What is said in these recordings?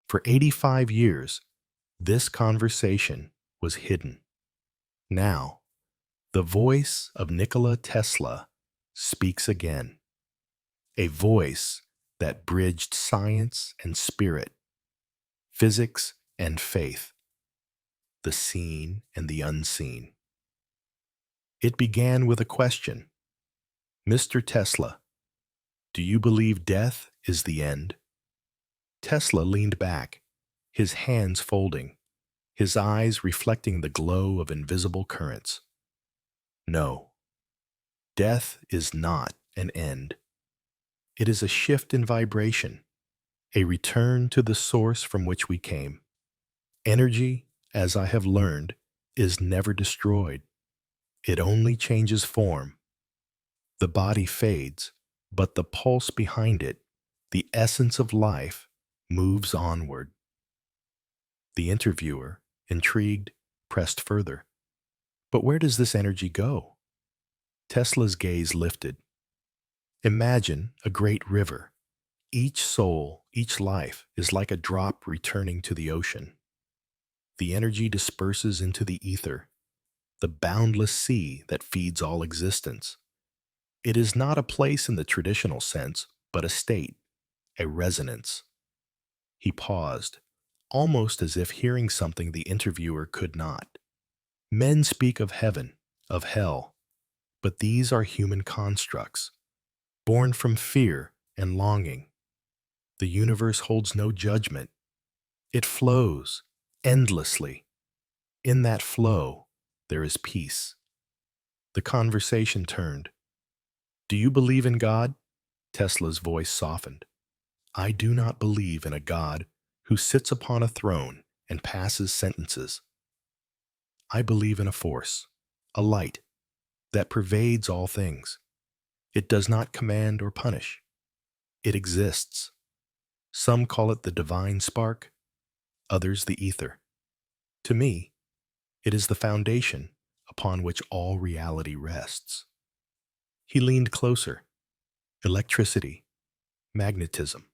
For 85 years, this conversation was hidden. Now, the voice of Nikola Tesla speaks again, a voice that bridged science and spirit, physics and faith, the seen and the unseen. It began with a question. Mr. Tesla, do you believe death is the end? Tesla leaned back, his hands folding, his eyes reflecting the glow of invisible currents. No, death is not an end. It is a shift in vibration, a return to the source from which we came. Energy, as I have learned, is never destroyed. It only changes form. The body fades, but the pulse behind it, the essence of life, moves onward. The interviewer, intrigued, pressed further. But where does this energy go? Tesla's gaze lifted. Imagine a great river. Each soul, each life is like a drop returning to the ocean. The energy disperses into the ether, the boundless sea that feeds all existence. It is not a place in the traditional sense, but a state, a resonance. He paused, almost as if hearing something the interviewer could not. Men speak of heaven, of hell, but these are human constructs, born from fear and longing. The universe holds no judgment. It flows endlessly. In that flow, there is peace. The conversation turned. Do you believe in God? Tesla's voice softened. I do not believe in a God who sits upon a throne and passes sentences. I believe in a force, a light, that pervades all things. It does not command or punish. It exists. Some call it the divine spark, others the ether. To me, it is the foundation upon which all reality rests. He leaned closer. Electricity, magnetism,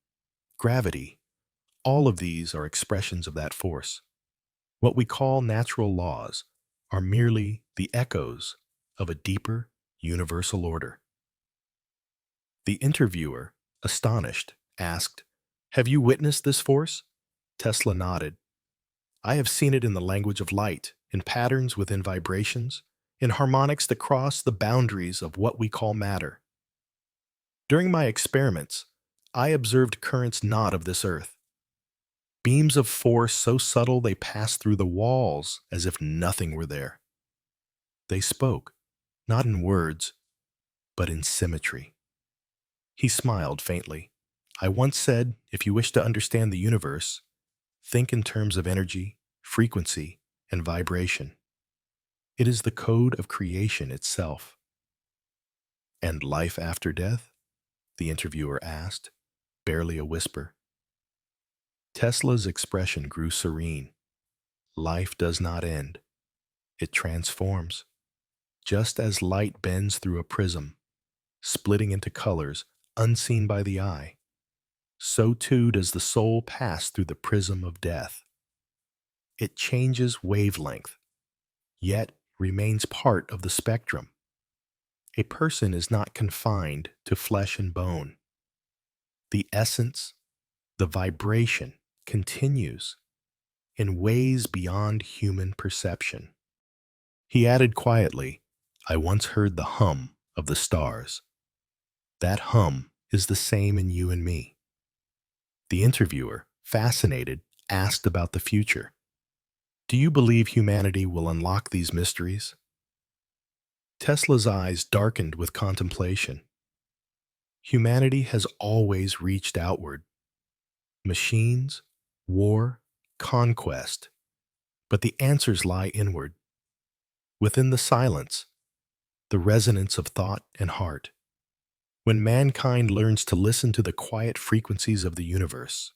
gravity, all of these are expressions of that force. What we call natural laws are merely the echoes of a deeper, universal order. The interviewer, astonished, asked, Have you witnessed this force? Tesla nodded. I have seen it in the language of light, in patterns within vibrations, in harmonics that cross the boundaries of what we call matter. During my experiments, I observed currents not of this earth. Beams of force so subtle they passed through the walls as if nothing were there. They spoke, not in words, but in symmetry. He smiled faintly. I once said, if you wish to understand the universe, think in terms of energy, frequency, and vibration. It is the code of creation itself. And life after death? The interviewer asked, barely a whisper. Tesla's expression grew serene. Life does not end. It transforms. Just as light bends through a prism, splitting into colors unseen by the eye, so too does the soul pass through the prism of death. It changes wavelength, yet remains part of the spectrum. A person is not confined to flesh and bone. The essence, the vibration, continues in ways beyond human perception. He added quietly, I once heard the hum of the stars. That hum is the same in you and me. The interviewer, fascinated, asked about the future. Do you believe humanity will unlock these mysteries? Tesla's eyes darkened with contemplation. Humanity has always reached outward. Machines, war, conquest. But the answers lie inward. Within the silence, the resonance of thought and heart. When mankind learns to listen to the quiet frequencies of the universe,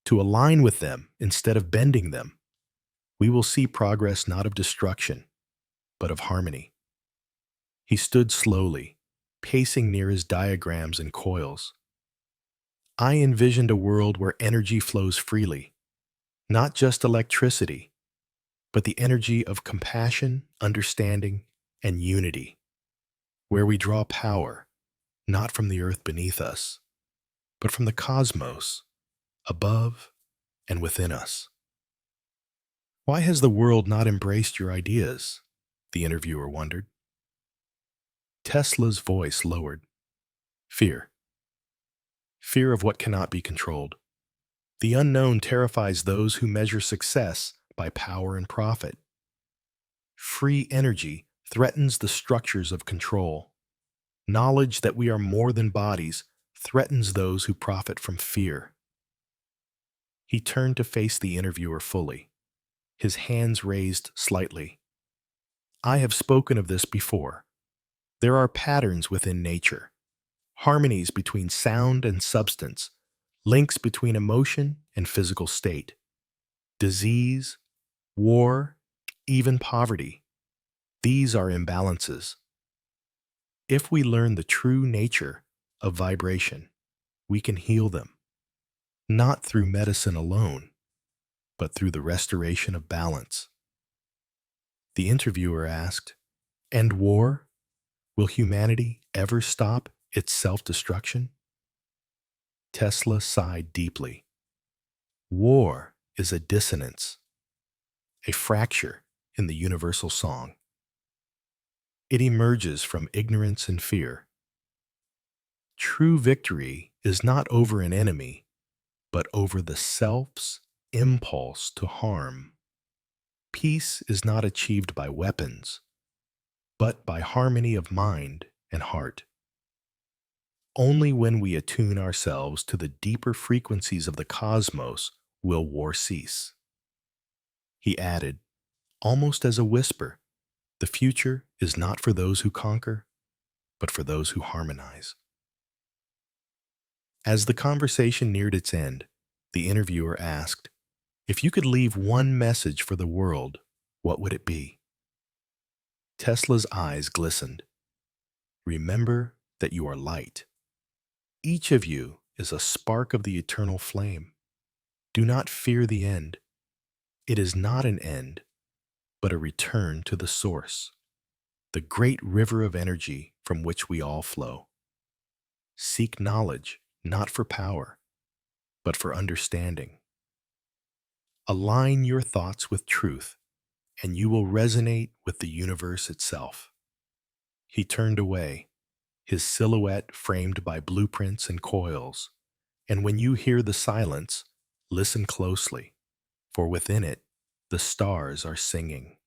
to align with them instead of bending them, we will see progress not of destruction, but of harmony. He stood slowly, pacing near his diagrams and coils. I envisioned a world where energy flows freely, not just electricity, but the energy of compassion, understanding, and unity, where we draw power not from the earth beneath us, but from the cosmos above and within us. Why has the world not embraced your ideas? The interviewer wondered. Tesla's voice lowered. Fear. Fear of what cannot be controlled. The unknown terrifies those who measure success by power and profit. Free energy threatens the structures of control. Knowledge that we are more than bodies threatens those who profit from fear. He turned to face the interviewer fully, his hands raised slightly. I have spoken of this before. There are patterns within nature, harmonies between sound and substance, links between emotion and physical state, disease, war, even poverty. These are imbalances. If we learn the true nature of vibration, we can heal them, not through medicine alone, but through the restoration of balance. The interviewer asked, "And war? Will humanity ever stop its self-destruction?" Tesla sighed deeply. War is a dissonance, a fracture in the universal song. It emerges from ignorance and fear. True victory is not over an enemy, but over the self's impulse to harm. Peace is not achieved by weapons, but by harmony of mind and heart. Only when we attune ourselves to the deeper frequencies of the cosmos will war cease. He added, almost as a whisper, the future is not for those who conquer, but for those who harmonize. As the conversation neared its end, the interviewer asked, if you could leave one message for the world, what would it be? Tesla's eyes glistened. Remember that you are light. Each of you is a spark of the eternal flame. Do not fear the end. It is not an end, but a return to the source, the great river of energy from which we all flow. Seek knowledge, not for power, but for understanding. Align your thoughts with truth, and you will resonate with the universe itself. He turned away, his silhouette framed by blueprints and coils, and when you hear the silence, listen closely, for within it, the stars are singing.